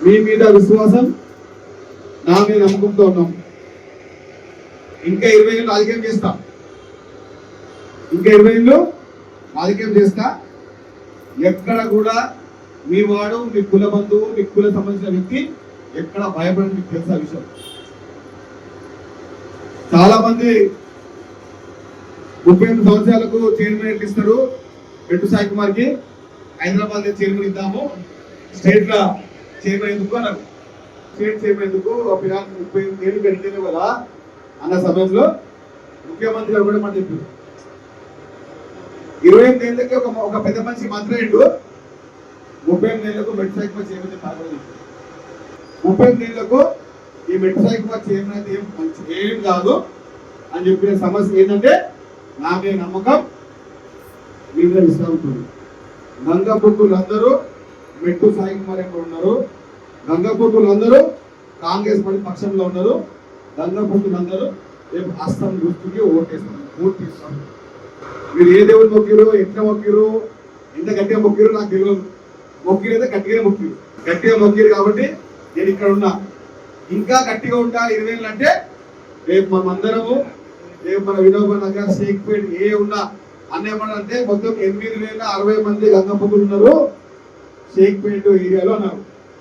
మీ మీద విశ్వాసం, నా మీద నమ్మకంతో ఉన్నాం. ఇంకా 20 ఏళ్ళు రాజకీయం చేస్తా, ఇంకా 20 ఏళ్ళు రాజకీయం చేస్తా. ఎక్కడ కూడా మీ వాడు, మీ కుల బంధువు, మీ కుల సంబంధించిన వ్యక్తి ఎక్కడ భయపడని మీకు తెలుసా విషయం. చాలా మంది 38 సంవత్సరాలకు చైర్మన్ ఇస్తారు. పెట్టు సాయి కుమార్ కి హైదరాబాద్ చైర్మన్ ఇద్దాము, స్టేట్ లా చైర్మన్ ఎందుకు అన్నారు. స్టేట్ చైర్మన్ ఎందుకు, 38 ఏళ్ళు గడిచేది కదా అన్న సమయంలో ముఖ్యమంత్రి గారు కూడా మనం చెప్పారు. 28 ఏళ్ళకి ఒక పెద్ద మనిషి మాట్లాడిండు, 38 ఏళ్లకు మెట్టు సాయి కుమార్ చైర్మన్ చెప్పారు. 38 ఏళ్లకు ఈ మెట్టు సాయి కుమార్ చైర్మన్ అయితే ఏం కాదు అని చెప్పిన సమస్య ఏంటంటే నా మీద నమ్మకం, మీ మీద విశ్రాంతులు. గంగపుత్రులందరూ మెట్టు సాయి కుమార్ ఎక్కడ ఉన్నారు, గంగపుత్రులందరూ కాంగ్రెస్ పార్టీ పక్షంలో ఉన్నారు. గంగపుత్రులందరూ రేపు హస్తం గుర్తుకి ఓటేస్తారు, ఓటు తీస్తారు. మీరు ఏ దేవుడు మొక్కిరు, ఎట్లా మొక్కిరు, ఎంత గట్టిగా మొక్కిరు నాకు తెలియదు. మొక్కిరు అయితే గట్టిగా మొక్కిరు కాబట్టి నేను ఇక్కడ ఉన్నా. ఇంకా గట్టిగా ఉంటా 20 ఏళ్ళు అంటే రేపు మనమందరము, రేపు మన వినోబ నగర్, షేక్పేట్ ఏ ఉన్నా అన్నేమన్నా అంటే మొత్తం 8,060 మంది గంగపుత్రులు ఉన్నారు షేక్పేట్ ఏరియాలో అన్నారు.